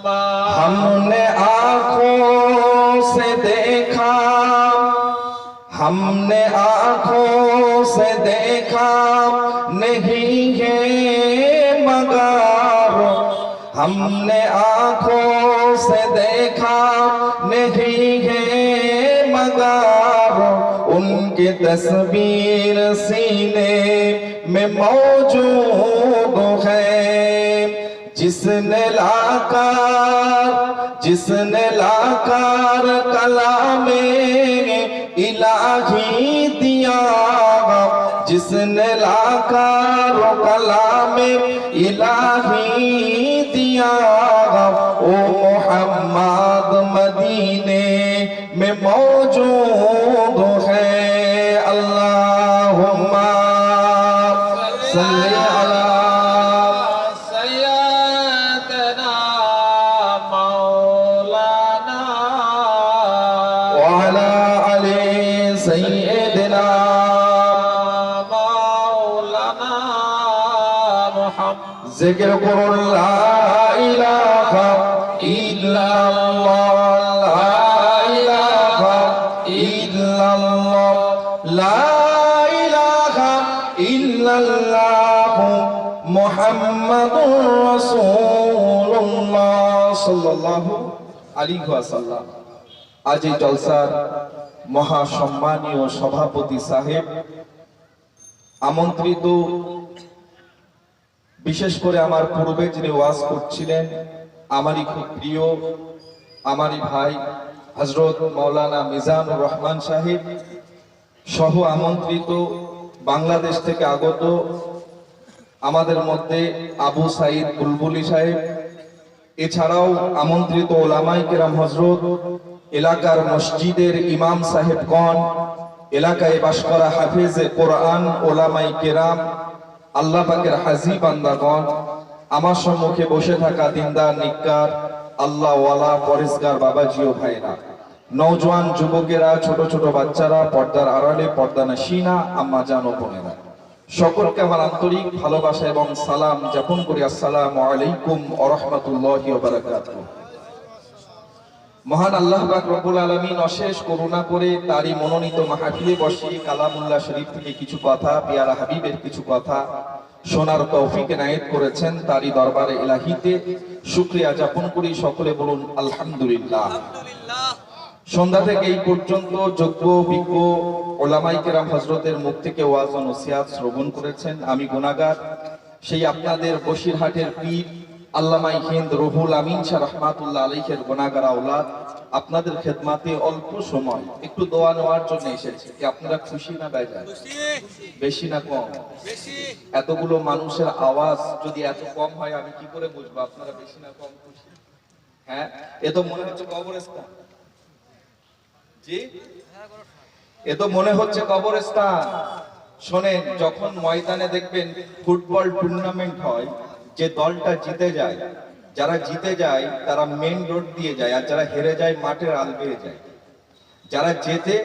हमने आँखों से देखा, हमने आँखों से देखा नहीं है मगर, हमने आँखों से देखा नहीं है मगर, उनकी तस्वीर सीने में मौजूद है। जिसने लाकर कलामे इलाही दिया, जिसने लाकर कलामे इलाही दिया, ओ मोहम्मद मदीने में मौजूद है। अल्लाहुम्मा सल्ली अला जिक्र करो ला इलाहा इल्लल्लाह, ला इलाहा इल्लल्लाह, ला इलाहा इल्लल्लाह मुहम्मदुर রাসূলুল্লাহ সাল্লাল্লাহু আলাইহি ওয়াসাল্লাম। আজ এই জলসার মহাসম্মানীয় সভাপতি সাহেব, আমন্ত্রিত বিশেষ করে আমার পূর্বে যিনি ওয়াজ করছিলেন, আমারই খুব প্রিয়, আমারই ভাই হযরত মাওলানা মিজানুর রহমান সাহেব সহ আমন্ত্রিত বাংলাদেশ থেকে আগত আমাদের মধ্যে আবু সাইদ বুলবুলি সাহেব, এছাড়াও আমন্ত্রিত ওলামায়ে কেরাম হযরত, এলাকার মসজিদের ইমাম সাহেবগণ, এলাকায় বাস করা হাফেজে কোরআন ওলামায়ে কেরাম, আল্লাহ পাকের হাজি বান্দাগণ, আমার সম্মুখে বসে থাকা দিনদার নিকার আল্লাহ ওয়ালা পরেশগার বাবাজি ও ভাইরা, নওজোয়ান যুবকেরা, ছোট ছোট বাচ্চারা, পর্দার আড়ালে পর্দানশীনা আম্মা জান ও বোনেরা, সকলকে আমার আন্তরিক ভালোবাসা এবং সালাম জ্ঞাপন করি। আসসালামু আলাইকুম ওয়া রাহমাতুল্লাহি ওয়া বারাকাতুহু। মহান আল্লাহ পাক রব্বুল আলামিন অশেষ করুণা করে তারই মনোনীত মাহফিলে বসিয়ে কালামুল্লাহ শরীফ থেকে কিছু কথা, পেয়ারা হাবিবের কিছু কথা শোনার তৌফিক এনায়েত করেছেন। তারই দরবারে ইলাহিতে শুকরিয়া জ্ঞাপন করি। সকলে বলুন আলহামদুলিল্লাহ। সন্ধ্যা থেকে এই পর্যন্ত যোগ্য বিজ্ঞ ওলামায়ে কেরাম হযরতের মুখ থেকে ওয়াজ ও নসিহত শ্রবণ করেছেন। আমি গুনাহগার, সেই আপনাদের বসিরহাটের পীর আল্লামা হিন্দ রুহুল আমিন শাহ রাহমাতুল্লাহ আলাইহির গুনাহগার আওলাদ আপনাদের খেদমাতে অল্প সময় একটু দোয়া নেওয়ার জন্য এসেছি। কি আপনারা খুশি না বেজার? বেশি না কম? বেশি। এতগুলো মানুষের আওয়াজ যদি এত কম হয় আমি কি করে বুঝবো আপনারা বেশি না কম খুশি? হ্যাঁ, এ তো মনে হচ্ছে কবরস্থান। জি, এ তো মনে হচ্ছে কবরস্থান। শোনেন, যখন ময়দানে দেখবেন ফুটবল টুর্নামেন্ট হয়, যে দলটা জিতে যায়, যারা জিতে যায় তারা মেইন রোড দিয়ে যায়, আর যারা হেরে যায় মাঠের আল বেয়ে যায়। যারা জেতে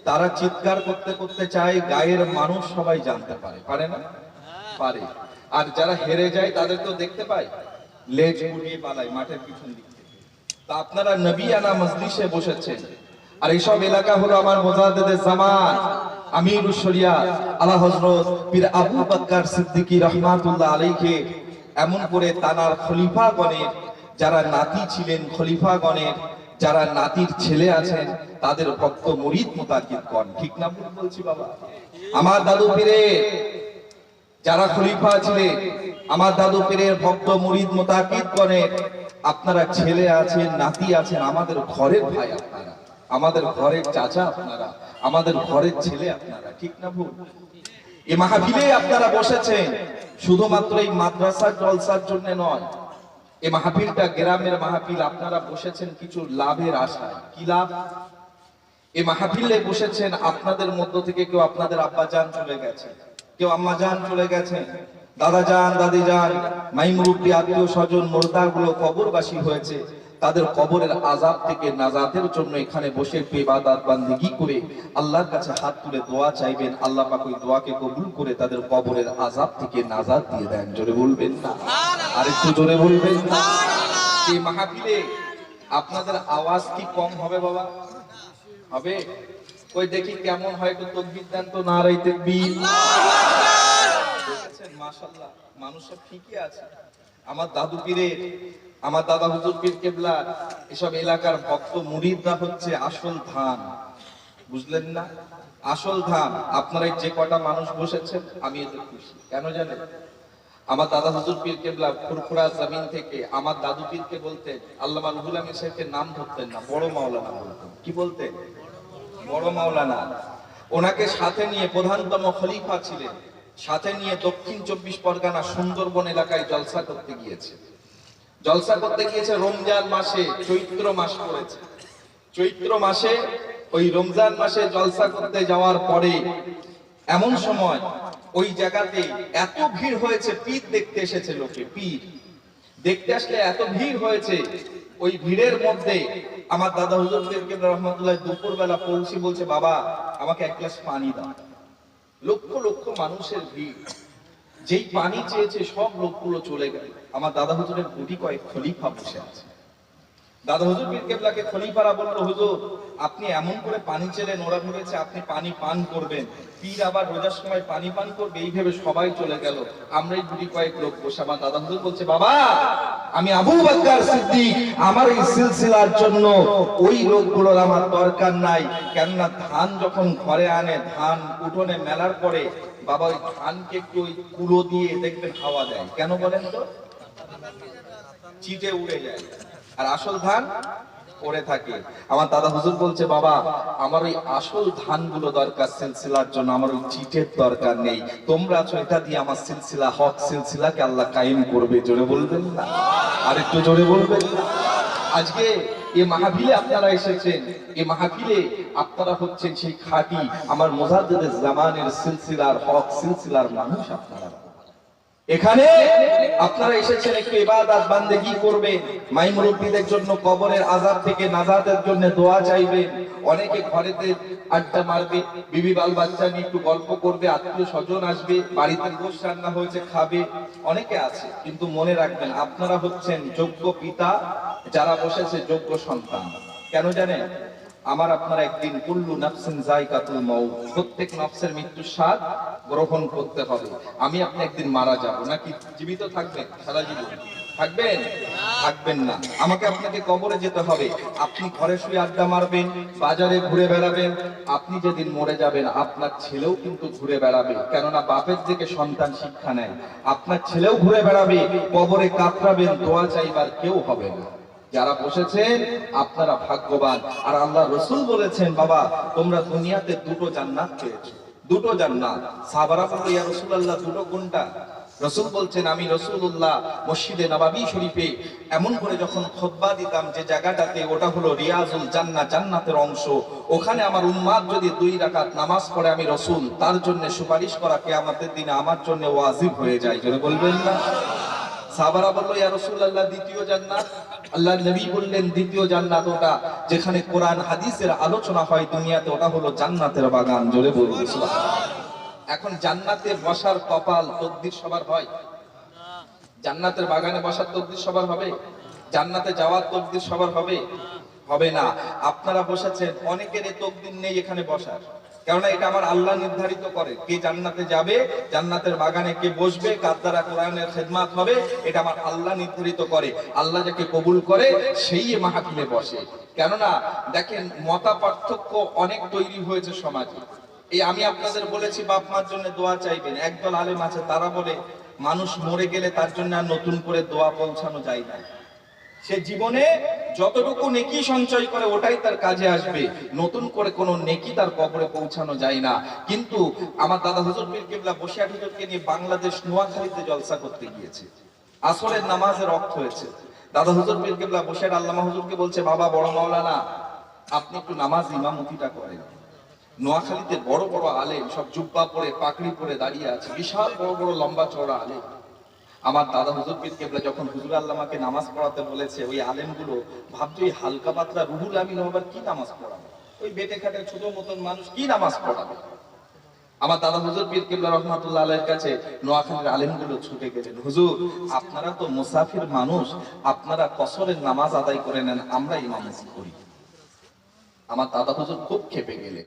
তারা চিৎকার করতে করতে চায় গায়ের মানুষ সবাই জানতে পারে, পারে না? পারে। আর যারা হেরে যায় তাদের তো দেখতে পায় লেজ গুটিয়ে পালায় মাঠের পিছন দিক থেকে। তা আপনারা নবিয়ানা মজলিসে বসেছেন, আর এইসব এলাকা হলো আমার মুজাদ্দিদে জামান আমিরুশ শরিয়াত আলা হযরত পীর আবু বকর সিদ্দিকী রাহমাতুল্লাহ আলাইহি এমন করে তানার খলিফাগণের যারা নাতি ছিলেন, খলিফাগণের যারা নাতির ছেলে আছেন, তাদের ভক্ত মুরিদ মুতাকিদগণ। ঠিক না ভুল বলছি বাবা? আমার দাদু পীরের যারা খলিফা ছিলেন, আমার দাদু পীরের ভক্ত মুরিদ মুতাকিদগণের আপনারা ছেলে আছেন, নাতি আছেন, আমাদের ঘরের ভাই আপনারা, আমাদের ঘরের চাচা আপনারা, আমাদের ঘরের ছেলে আপনারা। ঠিক না ভুল? এই মাহফিলে আপনারা বসেছেন শুধুমাত্র এই মাদ্রাসার জলসার জন্য নয়। এই মাহফিলটা গ্রামের মাহফিল। আপনারা বসেছেন কিছু লাভের আশায়। কি লাভ? এই মাহফিলে বসেছেন আপনাদের মধ্য থেকে কেউ আপনাদের আব্বা জান চলে গেছে, কেউ আম্মা জান চলে গেছে, দাদা জান, দাদি জান, মাই মুরব্বি, আত্মীয় স্বজন মুর্দাগুলো কবরবাসী হয়েছে। তাদের কবরের আযাব থেকে নাজাতের জন্য এখানে বসে ইবাদত বান্দেগি করে আল্লাহর কাছে হাত তুলে দোয়া চাইবেন। আল্লাহ পাক ওই দোয়াকে কবুল করে তাদের কবরের আযাব থেকে নাজাত দিয়ে দেন। জোরে বলবেন না? আর একটু জোরে বলবেন না? এই মাহফিলে আপনাদের আওয়াজ কি কম হবে বাবা? হবে? ওই দেখি কেমন হয়, একটু তাকবীর দেন তো, নারে তাকবীর। দেখেছেন মাশাআল্লাহ, মানুষ সব ঠিকই আছে। আমার দাদু পীরের, আমার দাদা হুজুর পীর কেবলা, এসব এলাকার ভক্ত মুরিদরা হচ্ছে আসল ধান, বুঝলেন না? আসল ধান। আপনারা যে কটা মানুষ বসেছেন, আমি এতে খুশি। কেন জানেন? আমার দাদা হুজুর পীর কেবলা ফুরফুরা জমিন থেকে আমার দাদু পীরকে বলতেন, আল্লামা রুহুল আমিন সাহেবকে নাম ধরতেন না, বড় মাওলানা বলতেন। কি বলতেন? বড় মাওলানা। ওনাকে সাথে নিয়ে, প্রধানতম খলিফা ছিলেন, সাথে নিয়ে দক্ষিণ 24 পরগনা সুন্দরবন এলাকায় জলসা করতে গিয়েছে। জলসা করতে গিয়েছে রমজান মাসে, চৈত্র মাস পড়েছে। চৈত্র মাসে, ওই রমজান মাসে জলসা করতে যাওয়ার পরে এমন সময় ওই জায়গাতে এত ভিড় হয়েছে, পীর দেখতে এসেছে লোকে, পীর দেখতে আসলে এত ভিড় হয়েছে। ওই ভিড়ের মধ্যে আমার দাদা হুজুর পীর কেবলা রহমাতুল্লাহ দুপুরবেলা পৌঁছে বলছে, বাবা আমাকে এক গ্লাস পানি দাও। লক্ষ লক্ষ মানুষের ভিড়, যেই পানি চেয়েছে সব লোকগুলো চলে গেল। আমার দাদা হুজুরের গুটি কয়েক খলিফা বসে আছে। দাদা হুজুর পীর কেবলাকে খলিফারা বলল, হুজুর আপনি এমন করে পানি চেলেন, ওরা ভেবেছে আপনি পানি পান করবেন, পীর আবার রোজার সময় পানি পান করবে, এই ভেবে সবাই চলে গেল। আমরাই গুটি কয়েক লোক বসে। আমার দাদা হুজুর বলছে, বাবা আমি আবু বকর সিদ্দিক, আমার এই সিলসিলার জন্য ওই লোকগুলোর আমার দরকার নাই। কেননা ধান যখন ঘরে আনে, ধান উঠোনে মেলার পরে বাবা ওই ধানকে একটু ওই কুলো দিয়ে দেখবেন হাওয়া দেয়। কেন বলেন তো? চিটে উড়ে যায়, আর আসল ধান পড়ে থাকে। আমার দাদা হুজুর বলছে, বাবা আমার ওই আসল ধানগুলো দরকার সিলসিলার জন্য, আমার ওই চিটের দরকার নেই। তোমরা আছো, এটা দিয়ে আমার সিলসিলা, হক সিলসিলাকে আল্লাহ কায়েম করবে। জোরে বলবেন না? আর একটু জোরে বলবেন না? আজকে এই মাহফিলে আপনারা এসেছেন, এই মাহফিলে আপনারা হচ্ছেন সেই খাঁটি আমার মুজাদ্দিদে জামানের সিলসিলার, হক সিলসিলার মানুষ আপনারা। এখানে আপনারা এসেছেন একটু ইবাদত বান্দেগি করবেন, মাই মুরব্বিদের জন্য কবরের আযাব থেকে নাজাতের জন্য দোয়া চাইবেন। অনেকে ঘরেতে আড্ডা মারবে, বিবি বাল বাচ্চা নিয়ে একটু গল্প করবে, আত্মীয় স্বজন আসবে, বাড়িতে গোশত রান্না হয়েছে খাবে, অনেকে আছে। কিন্তু মনে রাখবেন, আপনারা হচ্ছেন যোগ্য পিতা, যারা বসেছে যোগ্য সন্তান। কেন জানেন? আমার আপনার একদিন কুল্লু নাফসিন যায়কাতুল মাউত, প্রত্যেক নফসের মৃত্যুর স্বাদ গ্রহণ করতে হবে। আমি আপনি একদিন মারা যাব, নাকি জীবিত থাকবেন সারা জীবন? থাকবেন? থাকবেন না। আমাকে আপনাকে কবরে যেতে হবে। আপনি ঘরে শুয়ে আড্ডা মারবেন, বাজারে ঘুরে বেড়াবেন, আপনি যেদিন মরে যাবেন আপনার ছেলেও কিন্তু ঘুরে বেড়াবে। কেননা বাপের থেকে সন্তান শিক্ষা নেয়। আপনার ছেলেও ঘুরে বেড়াবে, কবরে কাতরাবেন, দোয়া চাইবার কেউ হবে না। যারা বসেছেন আপনারা ভাগ্যবান। আর আল্লাহ রাসূল বলেছেন, বাবা তোমরা দুনিয়াতে দুটো জান্নাত পেয়েছো, দুটো জান্নাত। সাহাবারা বলল, ইয়া রাসূলুল্লাহ দুটো কোনটা? রাসূল বলছেন, আমি রাসূলুল্লাহ মসজিদে নববী শরীফে এমন করে যখন খুতবা দিতাম, যে জায়গাটাতে ওটা হলো রিয়াজুল জান্নাহ, জান্নাতের অংশ, ওখানে আমার উম্মাত যদি 2 রাকাত নামাজ পড়ে, আমি রাসূল তার জন্য সুপারিশ করা কিয়ামতের দিনে আমার জন্য ওয়াজিব হয়ে যায়। জোরে বলবেন না? সাহাবারা বলল, ইয়া রাসূলুল্লাহ দ্বিতীয় জান্নাত? আল্লাহর নবী বললেন, দ্বিতীয় জান্নাত ওটা যেখানে কোরআন হাদিসের আলোচনা হয় দুনিয়াতে, ওটা হলো জান্নাতের বাগান। জোরে বলুন সুবহানাল্লাহ। এখন জান্নাতে বসার কপাল তকদির সবার হয়? জান্নাতের বাগানে বসার তকদির সবার হবে? জান্নাতে যাওয়ার তকদির সবার হবে? হবে না। আপনারা বসেছেন, অনেকের এই তকদির নেই এখানে বসার। কেননা এটা আমার আল্লাহ নির্ধারিত করে, কে জান্নাতে যাবে, জান্নাতের বাগানে কে বসবে, কার দ্বারা কোরআনের খেদমত হবে, এটা আমার আল্লাহ নির্ধারিত করে। আল্লাহ যাকে কবুল করে সেই মাহফিলে বসে। কেননা দেখেন, মতা পার্থক্য অনেক তৈরি হয়েছে সমাজে। এই আমি আপনাদের বলেছি বাপ মার জন্য দোয়া চাইবেন। একদল আলেম আছে, তারা বলে মানুষ মরে গেলে তার জন্য আর নতুন করে দোয়া পৌঁছানো যায় না। সে জীবনে যতটুকু নেকি সঞ্চয় করে ওটাই তার কাজে আসবে, নতুন করে কোনো নেকি তার কবরে পৌঁছানো যায় না। কিন্তু আমার দাদা হুজুর পীর কেবলা বসিরহাট হুজুরকে নিয়ে বাংলাদেশ নোয়াখালীতে জলসা করতে গিয়েছে। আসরের নামাজের ওয়াক্ত হয়েছে। দাদা হুজুর পীর কেবলা বসিরহাট আল্লামা হুজুরকে বলছে, বাবা বড় মাওলানা আপনি একটু নামাজ ইমামতিটা করেন। নোয়াখালীতে বড় বড় আলেম সব জুব্বা পরে পাগড়ি পরে দাঁড়িয়ে আছে, বিশাল বড় বড় লম্বা চওড়া আলেম। আমার দাদা হুজুর পীর কেবলা যখন হুজুর আল্লামাকে নামাজ পড়াতে বলেছে, ওই আলেমগুলো ভাবছে ওই হালকা পাতলা রুহুল আমিন আবার কি নামাজ পড়াবে, ওই বেটে খাটের ছোট মতন মানুষ কি নামাজ পড়াবে। আমার দাদা হুজুর পীর কিবলা রহমাতুল্লাহ আলাইহির কাছে নোয়াখালীর আলেমগুলো ছুটে গেলেন, হুজুর আপনারা তো মুসাফির মানুষ, আপনারা কসরের নামাজ আদায় করে নেন, আমরা ইমামতি করি। আমার দাদা হুজুর খুব ক্ষেপে গেলেন।